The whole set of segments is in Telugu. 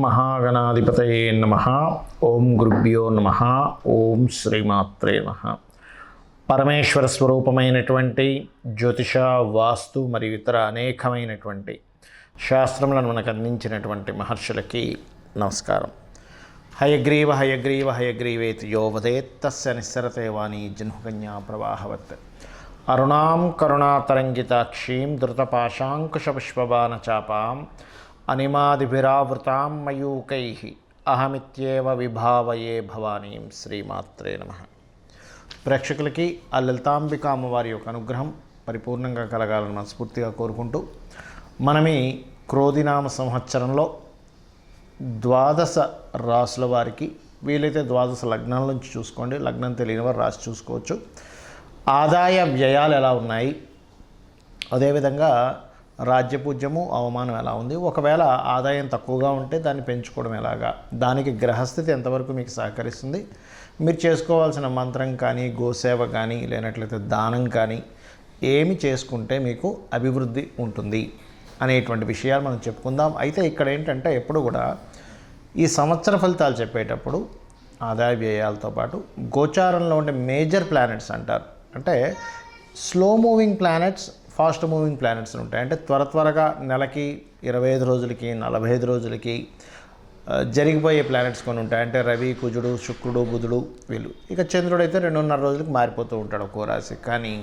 మహాగణాధిపతయే నమః. ఓం గురుభ్యో నమః. ఓం శ్రీమాత్రే నమః. పరమేశ్వర స్వరూపమైనటువంటి జ్యోతిష, వాస్తు మరియు ఇతర అనేకమైనటువంటి శాస్త్రములను మనకు అందించినటువంటి మహర్షులకి నమస్కారం. హయగ్రీవ హయగ్రీవ హయగ్రీవేతి యో వదేత్ తస్య నిస్సరతే వాణి జన్మకన్యా ప్రవాహవత్. అరుణాం కరుణాతరంగితాక్షీం ధృతపాశాంకుశపుష్పబాణచాపాం అనిమాదిభిరావృతాం మయూకైః అహమిత్యేవ విభావయే భవానీం. శ్రీమాత్రే నమః. ప్రేక్షకులకి ఆ లలితాంబిక అమ్మవారి యొక్క అనుగ్రహం పరిపూర్ణంగా కలగాలని మనస్ఫూర్తిగా కోరుకుంటూ, మనం ఈ క్రోధినామ సంవత్సరంలో 12 రాసుల వారికి, వీలైతే 12 లగ్నాల నుంచి చూసుకోండి, లగ్నం తెలియని వారు రాసి చూసుకోవచ్చు, ఆదాయ వ్యయాలు ఎలా ఉన్నాయి, అదేవిధంగా రాజ్యపూజ్యము అవమానం ఎలా ఉంది, ఒకవేళ ఆదాయం తక్కువగా ఉంటే దాన్ని పెంచుకోవడం ఎలాగా, దానికి గ్రహస్థితి ఎంతవరకు మీకు సహకరిస్తుంది, మీరు చేసుకోవాల్సిన మంత్రం కానీ, గోసేవ కానీ, లేనట్లయితే దానం కానీ ఏమి చేసుకుంటే మీకు అభివృద్ధి ఉంటుంది అనేటువంటి విషయాలు మనం చెప్పుకుందాం. అయితే ఇక్కడ ఏంటంటే ఎప్పుడు కూడా ఈ సంవత్సర ఫలితాలు చెప్పేటప్పుడు ఆదాయ వ్యయాలతో పాటు గోచారంలో ఉండే మేజర్ ప్లానెట్స్ అంటారు. అంటే slow moving planets, fast moving planets ఉంటాయి. అంటే త్వరగా నెలకి 25 రోజులకి 45 రోజులకి జరిగిపోయే ప్లానెట్స్ కొన్ని ఉంటాయి. అంటే రవి, కుజుడు, శుక్రుడు, బుధుడు వీళ్ళు. ఇక చంద్రుడు అయితే 2.5 రోజులకి మారిపోతూ ఉంటాడు ఒక్కో రాశి. కానీ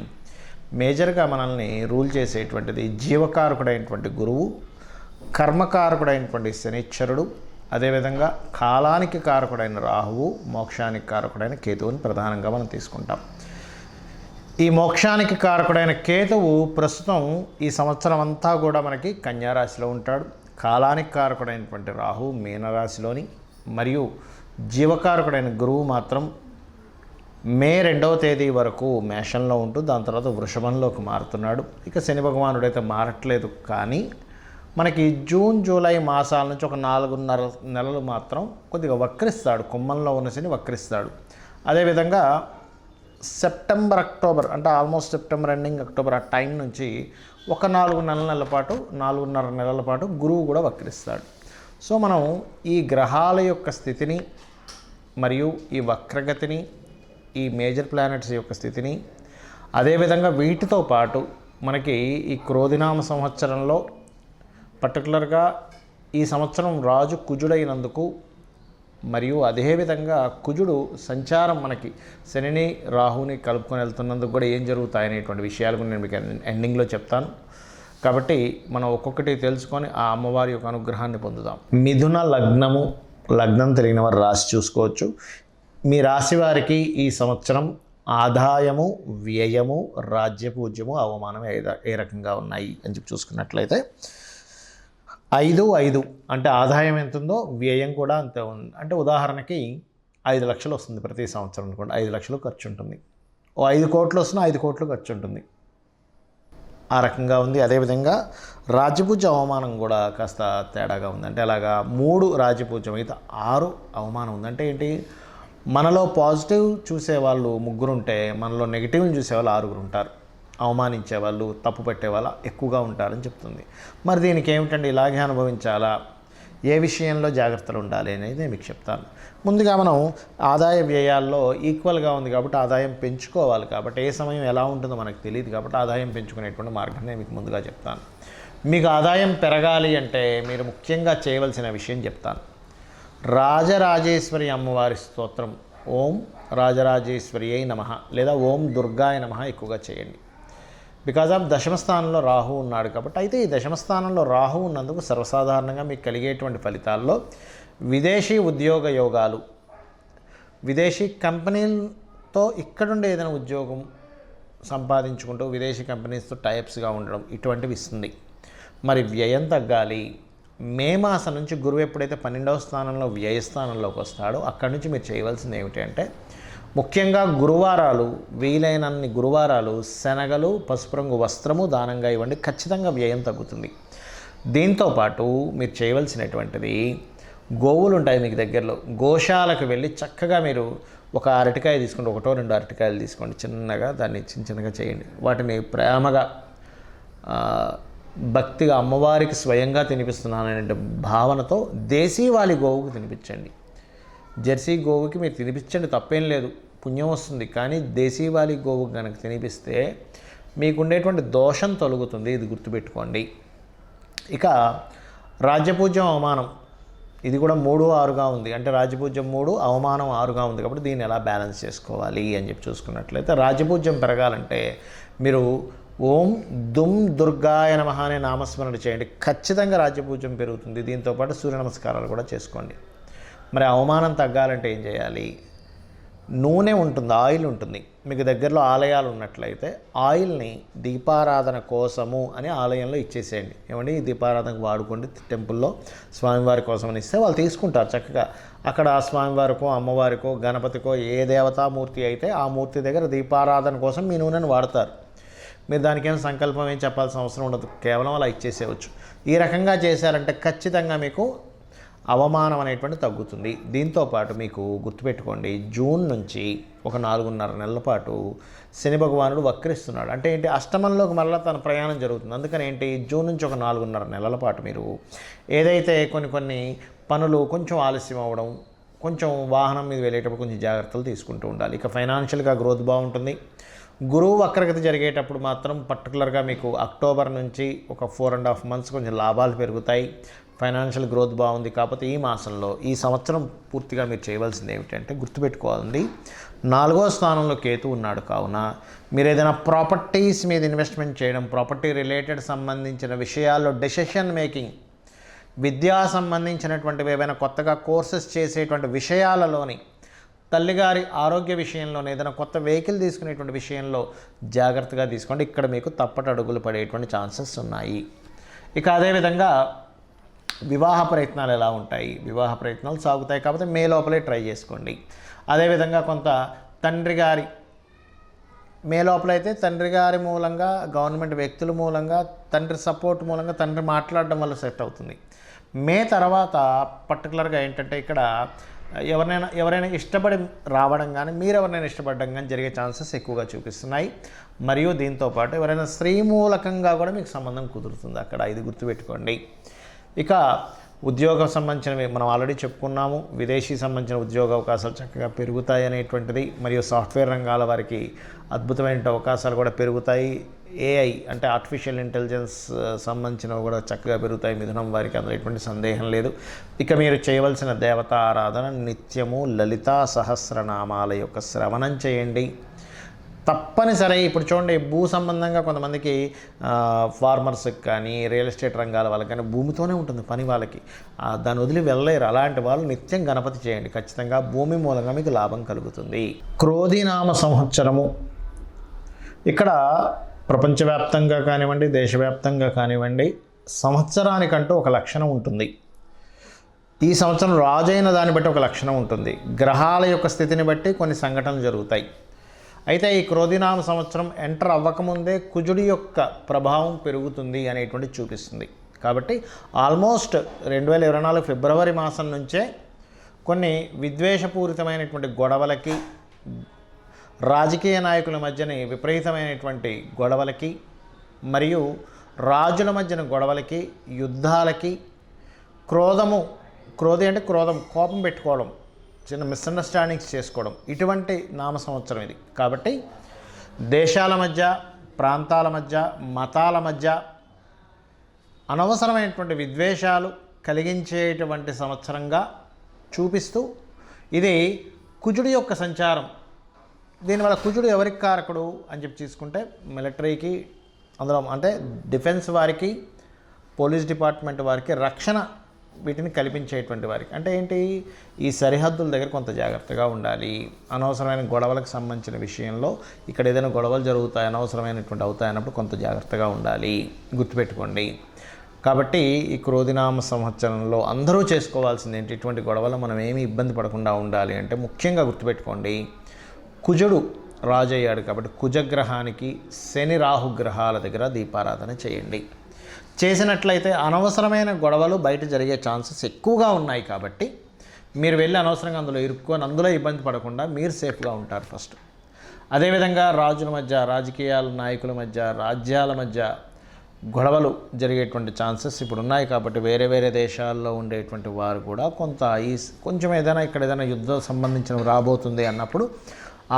మేజర్గా మనల్ని రూల్ చేసేటువంటిది జీవకారకుడైనటువంటి గురువు, కర్మకారకుడైనటువంటి శనిశ్చరుడు, అదేవిధంగా కాలానికి కారకుడైన రాహువు, మోక్షానికి కారకుడైన కేతువుని ప్రధానంగా మనం తీసుకుంటాం. ఈ మోక్షానికి కారకుడైన కేతువు ప్రస్తుతం ఈ సంవత్సరం అంతా కూడా మనకి కన్యారాశిలో ఉంటాడు. కాలానికి కారకుడైనటువంటి రాహువు మీనరాశిలోని, మరియు జీవకారకుడైన గురువు మాత్రం మే 2వ తేదీ వరకు మేషంలో ఉంటూ దాని తర్వాత వృషభంలోకి మారుతున్నాడు. ఇక శని భగవానుడైతే మారట్లేదు, కానీ మనకి జూన్, జూలై మాసాల నుంచి ఒక 4.5 నెలలు మాత్రం కొద్దిగా వక్రిస్తాడు. కుంభంలో ఉన్న శని వక్రిస్తాడు. అదేవిధంగా సెప్టెంబర్, అక్టోబర్, అంటే ఆల్మోస్ట్ సెప్టెంబర్ ఎండింగ్, అక్టోబర్ ఆ టైం నుంచి ఒక 4.5 నెలల పాటు గురువు కూడా వక్రిస్తాడు. సో మనం ఈ గ్రహాల యొక్క స్థితిని మరియు ఈ వక్రగతిని, ఈ మేజర్ ప్లానెట్స్ యొక్క స్థితిని, అదేవిధంగా వీటితో పాటు మనకి ఈ క్రోధినామ సంవత్సరంలో పర్టికులర్గా ఈ సంవత్సరం రాజు కుజుడైనందుకు, మరియు అదేవిధంగా కుజుడు సంచారం మనకి శనిని, రాహుని కలుపుకొని వెళ్తున్నందుకు కూడా ఏం జరుగుతాయనేటువంటి విషయాలు నేను మీకు ఎండింగ్లో చెప్తాను. కాబట్టి మనం ఒక్కొక్కటి తెలుసుకొని ఆ అమ్మవారి యొక్క అనుగ్రహాన్ని పొందుదాం. మిథున లగ్నము, లగ్నం తెలియని వారు రాశి చూసుకోవచ్చు. మీ రాశి వారికి ఈ సంవత్సరం ఆదాయము, వ్యయము, రాజ్యపూజ్యము, అవమానం ఏ రకంగా ఉన్నాయి అని చెప్పి చూసుకున్నట్లయితే 5 అంటే ఆదాయం ఎంత ఉందో వ్యయం కూడా అంతే ఉంది. అంటే ఉదాహరణకి 5 లక్షలు వస్తుంది ప్రతి సంవత్సరం అనుకోండి, 5 లక్షలు ఖర్చు ఉంటుంది. 5 కోట్లు వస్తున్నా 5 కోట్లు ఖర్చు ఉంటుంది. ఆ రకంగా ఉంది. అదేవిధంగా రాజ్యపూజ్య అవమానం కూడా కాస్త తేడాగా ఉంది. అంటే అలాగా 3 రాజ్యపూజ్యం అయితే 6 అవమానం ఉంది. అంటే ఏంటి, మనలో పాజిటివ్ చూసేవాళ్ళు 3 ఉంటే మనలో నెగిటివ్ని చూసేవాళ్ళు 6 ఉంటారు. అవమానించేవాళ్ళు, తప్పు పెట్టేవాళ్ళు ఎక్కువగా ఉంటారని చెప్తుంది. మరి దీనికి ఏమిటండి, ఇలాగే అనుభవించాలా, ఏ విషయంలో జాగ్రత్తలు ఉండాలి అనేది మీకు చెప్తాను. ముందుగా మనం ఆదాయ వ్యయాల్లో ఈక్వల్గా ఉంది కాబట్టి ఆదాయం పెంచుకోవాలి. కాబట్టి ఏ సమయం ఎలా ఉంటుందో మనకు తెలియదు కాబట్టి ఆదాయం పెంచుకునేటువంటి మార్గాన్ని మీకు ముందుగా చెప్తాను. మీకు ఆదాయం పెరగాలి అంటే మీరు ముఖ్యంగా చేయవలసిన విషయం చెప్తాను. రాజరాజేశ్వరి అమ్మవారి స్తోత్రం ఓం రాజరాజేశ్వరి అయి నమః లేదా ఓం దుర్గాయ నమః ఎక్కువగా చేయండి. బికాజ్ ఆఫ్ దశమస్థానంలో రాహు ఉన్నాడు కాబట్టి. అయితే ఈ దశమస్థానంలో రాహు ఉన్నందుకు సర్వసాధారణంగా మీకు కలిగేటువంటి ఫలితాల్లో విదేశీ ఉద్యోగ యోగాలు, విదేశీ కంపెనీలతో ఇక్కడుండే ఏదైనా ఉద్యోగం సంపాదించుకుంటూ విదేశీ కంపెనీస్తో టైప్స్గా ఉండడం ఇటువంటివి ఇస్తుంది. మరి వ్యయం తగ్గాలి. మే మాసం నుంచి గురువు ఎప్పుడైతే 12వ స్థానంలో వ్యయస్థానంలోకి వస్తాడో అక్కడి నుంచి మీరు చేయవలసింది ఏమిటి అంటే, ముఖ్యంగా గురువారాలు, వీలైనన్ని గురువారాలు శనగలు, పసుపు రంగు వస్త్రము దానంగా ఇవ్వండి. ఖచ్చితంగా వ్యయం తగ్గుతుంది. దీంతోపాటు మీరు చేయవలసినటువంటిది, గోవులు ఉంటాయి మీకు దగ్గరలో, గోశాలకు వెళ్ళి చక్కగా మీరు ఒక అరటికాయ తీసుకోండి, 1-2 అరటికాయలు తీసుకోండి, చిన్నగా దాన్ని చిన్నగా చేయండి. వాటిని ప్రేమగా భక్తిగా అమ్మవారికి స్వయంగా తినిపిస్తున్నాననే భావనతో దేశీవాలి గోవుకు తినిపించండి. జెర్సీ గోవుకి మీరు తినిపించండి, తప్పేం లేదు, పుణ్యం వస్తుంది. కానీ దేశీవాలి గోవుకు కనుక తినిపిస్తే మీకు ఉండేటువంటి దోషం తొలగుతుంది, ఇది గుర్తుపెట్టుకోండి. ఇక రాజ్యపూజ్యం అవమానం, ఇది కూడా 3-6గా ఉంది. అంటే రాజ్యపూజ్యం 3, అవమానం 6గా ఉంది. కాబట్టి దీన్ని ఎలా బ్యాలెన్స్ చేసుకోవాలి అని చెప్పి చూసుకున్నట్లయితే, రాజ్యపూజ్యం పెరగాలంటే మీరు ఓం దుమ్ దుర్గాయ నమః అనే నామస్మరణ చేయండి, ఖచ్చితంగా రాజ్యపూజ్యం పెరుగుతుంది. దీంతోపాటు సూర్య నమస్కారాలు కూడా చేసుకోండి. మరి అవమానం తగ్గాలంటే ఏం చేయాలి? నూనె ఉంటుంది, ఆయిల్ ఉంటుంది. మీకు దగ్గరలో ఆలయాలు ఉన్నట్లయితే ఆయిల్ని దీపారాధన కోసము అని ఆలయంలో ఇచ్చేసేయండి. ఏమండి ఈ దీపారాధనకు వాడుకోండి, టెంపుల్లో స్వామివారి కోసం అని ఇస్తే వాళ్ళు తీసుకుంటారు చక్కగా. అక్కడ స్వామివారికో అమ్మవారికో గణపతికో ఏ దేవతామూర్తి అయితే ఆ మూర్తి దగ్గర దీపారాధన కోసం మీ నూనెను వాడతారు. మీరు దానికేం సంకల్పం ఏం చెప్పాల్సిన అవసరం ఉండదు, కేవలం అలా ఇచ్చేసేయచ్చు. ఈ రకంగా చేశారంటే ఖచ్చితంగా మీకు అవమానం అనేటువంటి తగ్గుతుంది. దీంతోపాటు మీకు గుర్తుపెట్టుకోండి, జూన్ నుంచి ఒక 4.5 నెలల పాటు శని భగవానుడు వక్రిస్తున్నాడు. అంటే ఏంటి, అష్టమంలోకి మళ్ళీ తన ప్రయాణం జరుగుతుంది. అందుకని ఏంటి, జూన్ నుంచి ఒక 4.5 నెలల పాటు మీరు ఏదైతే కొన్ని పనులు కొంచెం ఆలస్యం అవ్వడం, కొంచెం వాహనం మీద వెళ్ళేటప్పుడు కొంచెం జాగ్రత్తలు తీసుకుంటూ ఉండాలి. ఇక ఫైనాన్షియల్గా గ్రోత్ బాగుంటుంది. గురువు వక్రగతి జరిగేటప్పుడు మాత్రం పర్టికులర్గా మీకు అక్టోబర్ నుంచి ఒక 4.5 మంత్స్ కొంచెం లాభాలు పెరుగుతాయి, ఫైనాన్షియల్ గ్రోత్ బాగుంది. కాకపోతే ఈ మాసంలో ఈ సంవత్సరం పూర్తిగా మీరు చేయవలసింది ఏమిటంటే గుర్తుపెట్టుకోవాలండి, 4వ స్థానంలో కేతు ఉన్నాడు. కావున మీరు ఏదైనా ప్రాపర్టీస్ మీద ఇన్వెస్ట్మెంట్ చేయడం, ప్రాపర్టీ రిలేటెడ్ సంబంధించిన విషయాల్లో డెసిషన్ మేకింగ్, విద్యా సంబంధించినటువంటివి ఏవైనా కొత్తగా కోర్సెస్ చేసేటువంటి విషయాలలోని, తల్లిగారి ఆరోగ్య విషయంలో, ఏదైనా కొత్త వెహికల్ తీసుకునేటువంటి విషయంలో జాగ్రత్తగా తీసుకోండి. ఇక్కడ మీకు తప్పట అడుగులు పడేటువంటి ఛాన్సెస్ ఉన్నాయి. ఇక అదేవిధంగా వివాహ ప్రయత్నాలు ఎలా ఉంటాయి? వివాహ ప్రయత్నాలు సాగుతాయి, కాబట్టి మే లోపలే ట్రై చేసుకోండి. అదేవిధంగా కొంత మే లోపలైతే తండ్రి గారి మూలంగా, గవర్నమెంట్ వ్యక్తుల మూలంగా, తండ్రి సపోర్ట్ మూలంగా, తండ్రి మాట్లాడడం వల్ల సెట్ అవుతుంది. మే తర్వాత పర్టికులర్గా ఏంటంటే ఇక్కడ ఎవరైనా ఇష్టపడి రావడం కానీ, మీరు ఎవరైనా ఇష్టపడడం కానీ జరిగే ఛాన్సెస్ ఎక్కువగా చూపిస్తున్నాయి. మరియు దీంతోపాటు ఎవరైనా స్త్రీ మూలకంగా కూడా మీకు సంబంధం కుదురుతుంది అక్కడ, ఇది గుర్తుపెట్టుకోండి. ఇక ఉద్యోగం సంబంధించినవి మనం ఆల్రెడీ చెప్పుకున్నాము. విదేశీ సంబంధించిన ఉద్యోగ అవకాశాలు చక్కగా పెరుగుతాయి అనేటువంటిది. మరియు సాఫ్ట్వేర్ రంగాల వారికి అద్భుతమైన అవకాశాలు కూడా పెరుగుతాయి. ఏఐ అంటే ఆర్టిఫిషియల్ ఇంటెలిజెన్స్ సంబంధించినవి కూడా చక్కగా పెరుగుతాయి మిథునం వారికి, అందులో ఎటువంటి సందేహం లేదు. ఇక మీరు చేయవలసిన దేవతా ఆరాధన నిత్యము లలితా సహస్రనామాల యొక్క శ్రవణం చేయండి తప్పనిసరి. ఇప్పుడు చూడండి, భూ సంబంధంగా కొంతమందికి ఫార్మర్స్కి కానీ, రియల్ ఎస్టేట్ రంగాల వాళ్ళకి కానీ భూమితోనే ఉంటుంది పని, వాళ్ళకి దాన్ని వదిలి వెళ్ళలేరు. అలాంటి వాళ్ళు నిత్యం గణపతి చేయండి, ఖచ్చితంగా భూమి మూలంగా మీకు లాభం కలుగుతుంది. క్రోధినామ సంవత్సరము ఇక్కడ ప్రపంచవ్యాప్తంగా కానివ్వండి, దేశవ్యాప్తంగా కానివ్వండి, సంవత్సరానికంటూ ఒక లక్షణం ఉంటుంది. ఈ సంవత్సరం రాజైన దాన్ని బట్టి ఒక లక్షణం ఉంటుంది. గ్రహాల యొక్క స్థితిని బట్టి కొన్ని సంఘటనలు జరుగుతాయి. అయితే ఈ క్రోధినామ సంవత్సరం ఎంటర్ అవ్వకముందే కుజుడి యొక్క ప్రభావం పెరుగుతుంది అనేటువంటి చూపిస్తుంది. కాబట్టి ఆల్మోస్ట్ 2024 ఫిబ్రవరి మాసం నుంచే కొన్ని విద్వేషపూరితమైనటువంటి గొడవలకి, రాజకీయ నాయకుల మధ్యని విపరీతమైనటువంటి గొడవలకి, మరియు రాజుల మధ్యన గొడవలకి, యుద్ధాలకి, క్రోధి అంటే క్రోధం, కోపం పెట్టుకోవడం, చిన్న మిస్అండర్స్టాండింగ్స్ చేసుకోవడం, ఇటువంటి నామ సంవత్సరం ఇది. కాబట్టి దేశాల మధ్య, ప్రాంతాల మధ్య, మతాల మధ్య అనవసరమైనటువంటి విద్వేషాలు కలిగించేటువంటి సంవత్సరంగా చూపిస్తూ, ఇది కుజుడి యొక్క సంచారం. దీనివల్ల కుజుడు ఎవరికి కారకుడు అని చెప్పి తీసుకుంటే మిలిటరీకి, అందులో అంటే డిఫెన్స్ వారికి, పోలీస్ డిపార్ట్మెంట్ వారికి, రక్షణ వీటిని కల్పించేటువంటి వారికి. అంటే ఏంటి, ఈ సరిహద్దుల దగ్గర కొంత జాగ్రత్తగా ఉండాలి. అనవసరమైన గొడవలకు సంబంధించిన విషయంలో ఇక్కడ ఏదైనా గొడవలు జరుగుతాయి, అనవసరమైనటువంటి అవుతాయి అన్నప్పుడు కొంత జాగ్రత్తగా ఉండాలి, గుర్తుపెట్టుకోండి. కాబట్టి ఈ క్రోధినామ సంవత్సరంలో అందరూ చేసుకోవాల్సింది ఏంటి, ఇటువంటి గొడవలు మనం ఏమీ ఇబ్బంది పడకుండా ఉండాలి అంటే ముఖ్యంగా గుర్తుపెట్టుకోండి, కుజుడు రాజు అయ్యాడు కాబట్టి కుజగ్రహానికి శని రాహు గ్రహాల దగ్గర దీపారాధన చేయండి. చేసినట్లయితే అనవసరమైన గొడవలు బయట జరిగే ఛాన్సెస్ ఎక్కువగా ఉన్నాయి. కాబట్టి మీరు వెళ్ళి అనవసరంగా అందులో ఇరుక్కొని అందులో ఇబ్బంది పడకుండా మీరు సేఫ్గా ఉంటారు ఫస్ట్. అదేవిధంగా రాజుల మధ్య, రాజకీయాల నాయకుల మధ్య, రాజ్యాల మధ్య గొడవలు జరిగేటువంటి ఛాన్సెస్ ఇప్పుడు ఉన్నాయి. కాబట్టి వేరే వేరే దేశాల్లో ఉండేటువంటి వారు కూడా కొంచెం ఏదైనా ఇక్కడ ఏదైనా యుద్ధం సంబంధించినవి రాబోతుంది అన్నప్పుడు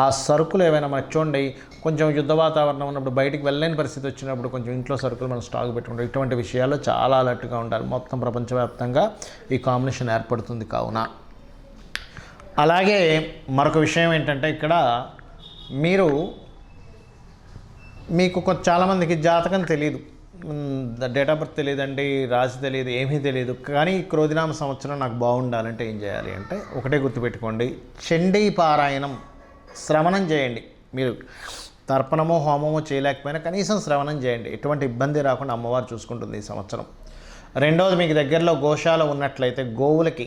ఆ సరుకులు ఏవైనా మనకు చూడండి, కొంచెం యుద్ధ వాతావరణం ఉన్నప్పుడు బయటికి వెళ్ళలేని పరిస్థితి వచ్చినప్పుడు కొంచెం ఇంట్లో సరుకులు మనం స్టాక్ పెట్టుకుంటాం. ఇటువంటి విషయాల్లో చాలా అలర్ట్గా ఉండాలి. మొత్తం ప్రపంచవ్యాప్తంగా ఈ కాంబినేషన్ ఏర్పడుతుంది కావున. అలాగే మరొక విషయం ఏంటంటే, ఇక్కడ మీకు చాలామందికి జాతకం తెలియదు, డేట్ ఆఫ్ బర్త్ తెలియదండి, రాశి తెలియదు, ఏమీ తెలియదు. కానీ క్రోధినామ సంవత్సరం నాకు బాగుండాలంటే ఏం చేయాలి అంటే, ఒకటే గుర్తుపెట్టుకోండి, చండీ పారాయణం, శ్రవణం చేయండి. మీరు తర్పణమో హోమమో చేయలేకపోయినా కనీసం శ్రవణం చేయండి. ఎటువంటి ఇబ్బంది రాకుండా అమ్మవారు చూసుకుంటుంది ఈ సంవత్సరం. రెండవది, మీకు దగ్గరలో గోశాల ఉన్నట్లయితే గోవులకి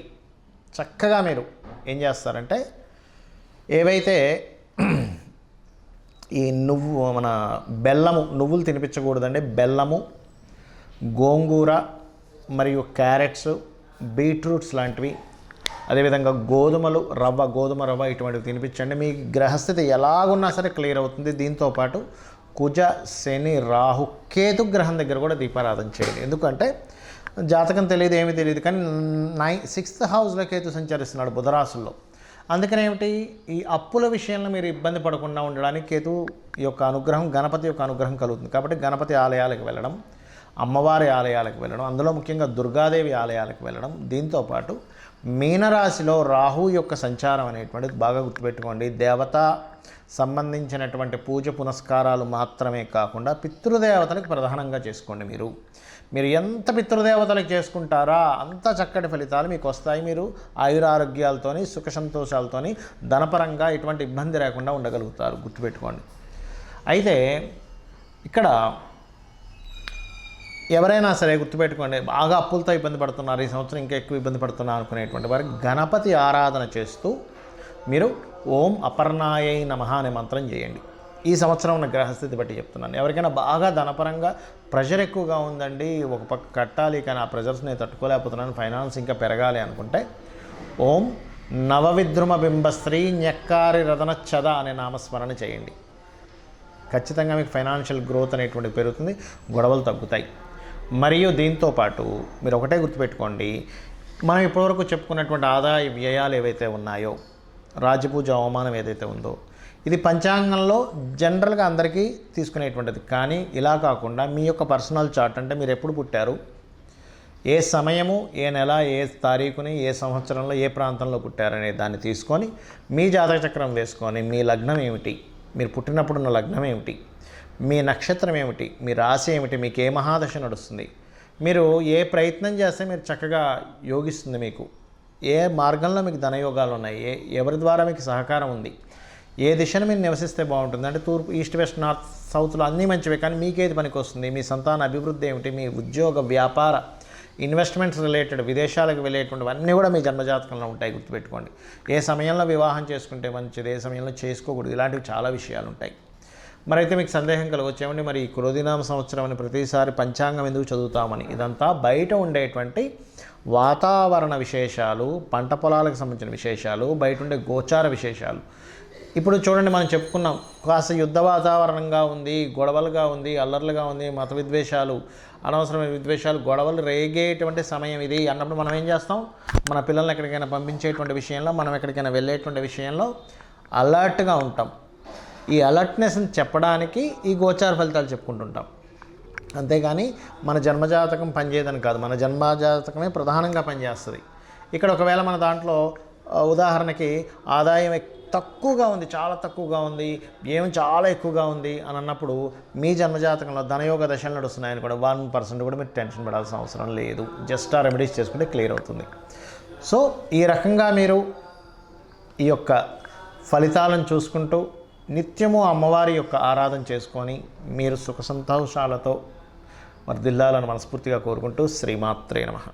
చక్కగా మీరు ఏం చేస్తారంటే, ఏవైతే ఈ మన నువ్వులు తినిపించకూడదండి. బెల్లము, గోంగూర మరియు క్యారెట్స్, బీట్రూట్స్ లాంటివి, అదేవిధంగా గోధుమ రవ్వ ఇటువంటివి తినిపించండి. మీ గ్రహస్థితి ఎలాగున్నా సరే క్లియర్ అవుతుంది. దీంతోపాటు కుజ, శని, రాహు, కేతు గ్రహం దగ్గర కూడా దీపారాధన చేయండి. ఎందుకంటే జాతకం తెలియదు, ఏమీ తెలియదు, కానీ 6th హౌస్లో కేతు సంచరిస్తున్నాడు బుధరాశుల్లో. అందుకని ఏమిటి, ఈ అప్పుల విషయంలో మీరు ఇబ్బంది పడకుండా ఉండడానికి కేతు యొక్క అనుగ్రహం, గణపతి యొక్క అనుగ్రహం కలుగుతుంది. కాబట్టి గణపతి ఆలయాలకు వెళ్ళడం, అమ్మవారి ఆలయాలకు వెళ్ళడం, అందులో ముఖ్యంగా దుర్గాదేవి ఆలయాలకు వెళ్ళడం. దీంతోపాటు మీనరాశిలో రాహు యొక్క సంచారం అనేటువంటిది బాగా గుర్తుపెట్టుకోండి. దేవత సంబంధించినటువంటి పూజ పునస్కారాలు మాత్రమే కాకుండా పితృదేవతలకు ప్రధానంగా చేసుకోండి. మీరు ఎంత పితృదేవతలకు చేసుకుంటారా అంత చక్కటి ఫలితాలు మీకు వస్తాయి. మీరు ఆయురారోగ్యాలతోని, సుఖ సంతోషాలతోని, ధనపరంగా ఎటువంటి ఇబ్బంది లేకుండా ఉండగలుగుతారు. గుర్తుపెట్టుకోండి. అయితే ఇక్కడ ఎవరైనా సరే గుర్తుపెట్టుకోండి, బాగా అప్పులతో ఇబ్బంది పడుతున్నారు, ఈ సంవత్సరం ఇంకా ఎక్కువ ఇబ్బంది పడుతున్నారు అనుకునేటువంటి వారికి గణపతి ఆరాధన చేస్తూ మీరు ఓం అపర్ణాయై నమః అనే మంత్రం చేయండి. ఈ సంవత్సరం ఉన్న గ్రహస్థితి బట్టి చెప్తున్నాను. ఎవరికైనా బాగా ధనపరంగా ప్రెషర్ ఎక్కువగా ఉందండి, ఒక పక్క కట్టాలి కానీ ఆ ప్రెషర్స్ నేను తట్టుకోలేకపోతున్నాను, ఫైనాన్స్ ఇంకా పెరగాలి అనుకుంటే ఓం నవవిద్రుమ బింబశ్రీ న్యక్కారి రదనచ్చద అనే నామస్మరణ చేయండి. ఖచ్చితంగా మీకు ఫైనాన్షియల్ గ్రోత్ అనేటువంటిది పెరుగుతుంది, గొడవలు తగ్గుతాయి. మరియు దీంతోపాటు మీరు ఒకటే గుర్తుపెట్టుకోండి, మనం ఇప్పటివరకు చెప్పుకున్నటువంటి ఆదాయ వ్యయాలు ఏవైతే ఉన్నాయో, రాజపూజ అవమానం ఏదైతే ఉందో, ఇది పంచాంగంలో జనరల్గా అందరికీ తీసుకునేటువంటిది. కానీ ఇలా కాకుండా మీ యొక్క పర్సనల్ చార్ట్, అంటే మీరు ఎప్పుడు పుట్టారు, ఏ సమయము, ఏ నెల, ఏ తారీఖుని, ఏ సంవత్సరంలో, ఏ ప్రాంతంలో పుట్టారనే దాన్ని తీసుకొని మీ జాతక చక్రం వేసుకొని మీ లగ్నం ఏమిటి, మీరు పుట్టినప్పుడున్న లగ్నం ఏమిటి, మీ నక్షత్రం ఏమిటి, మీ రాశి ఏమిటి, మీకు ఏ మహాదశ నడుస్తుంది, మీరు ఏ ప్రయత్నం చేస్తే మీరు చక్కగా యోగిస్తుంది, మీకు ఏ మార్గంలో మీకు ధనయోగాలు ఉన్నాయి, ఎవరి ద్వారా మీకు సహకారం ఉంది, ఏ దిశను మీరు నివసిస్తే బాగుంటుంది, అంటే తూర్పు, ఈస్ట్, వెస్ట్, నార్త్, సౌత్లో అన్నీ మంచివే, కానీ మీకేది పనికి వస్తుంది, మీ సంతాన అభివృద్ధి ఏమిటి, మీ ఉద్యోగ, వ్యాపార, ఇన్వెస్ట్మెంట్స్ రిలేటెడ్, విదేశాలకు వెళ్ళేటువంటివన్నీ కూడా మీ జన్మజాతకంలో ఉంటాయి. గుర్తుపెట్టుకోండి. ఏ సమయంలో వివాహం చేసుకుంటే మంచిది, ఏ సమయంలో చేసుకోకూడదు, ఇలాంటివి చాలా విషయాలు ఉంటాయి. మరైతే మీకు సందేహం కలగొచ్చేమండి, మరి ఈ క్రోధినామ సంవత్సరం అని ప్రతిసారి పంచాంగం ఎందుకు చదువుతామని. ఇదంతా బయట ఉండేటువంటి వాతావరణ విశేషాలు, పంట పొలాలకు సంబంధించిన విశేషాలు, బయట ఉండే గోచార విశేషాలు. ఇప్పుడు చూడండి, మనం చెప్పుకున్నాం, కాస్త యుద్ధ వాతావరణంగా ఉంది, గొడవలుగా ఉంది, అల్లర్లుగా ఉంది, మత విద్వేషాలు, అనవసరమైన విద్వేషాలు, గొడవలు రేగేటువంటి సమయం ఇది అన్నప్పుడు మనం ఏం చేస్తాం, మన పిల్లల్ని ఎక్కడికైనా పంపించేటువంటి విషయంలో, మనం ఎక్కడికైనా వెళ్ళేటువంటి విషయంలో అలర్ట్గా ఉంటాం. ఈ అలర్ట్నెస్ని చెప్పడానికి ఈ గోచార ఫలితాలు చెప్పుకుంటుంటాం. అంతేగాని మన జన్మజాతకం పనిచేయదని కాదు, మన జన్మజాతకమే ప్రధానంగా పనిచేస్తుంది. ఇక్కడ ఒకవేళ మన దాంట్లో ఉదాహరణకి ఆదాయం తక్కువగా ఉంది, చాలా తక్కువగా ఉంది, ఏం చాలా ఎక్కువగా ఉంది అని అన్నప్పుడు మీ జన్మజాతకంలో ధనయోగ దశలు నడుస్తున్నాయని కూడా 1% కూడా మీరు టెన్షన్ పడాల్సిన అవసరం లేదు. జస్ట్ ఆ రెమెడీస్ చేసుకుంటే క్లియర్ అవుతుంది. సో ఈ రకంగా మీరు ఈ యొక్క ఫలితాలను చూసుకుంటూ నిత్యము అమ్మవారి యొక్క ఆరాధన చేసుకొని మీరు సుఖ సంతోషాలతో వర్ధిల్లాలని మనస్ఫూర్తిగా కోరుకుంటూ శ్రీమాత్రే నమః.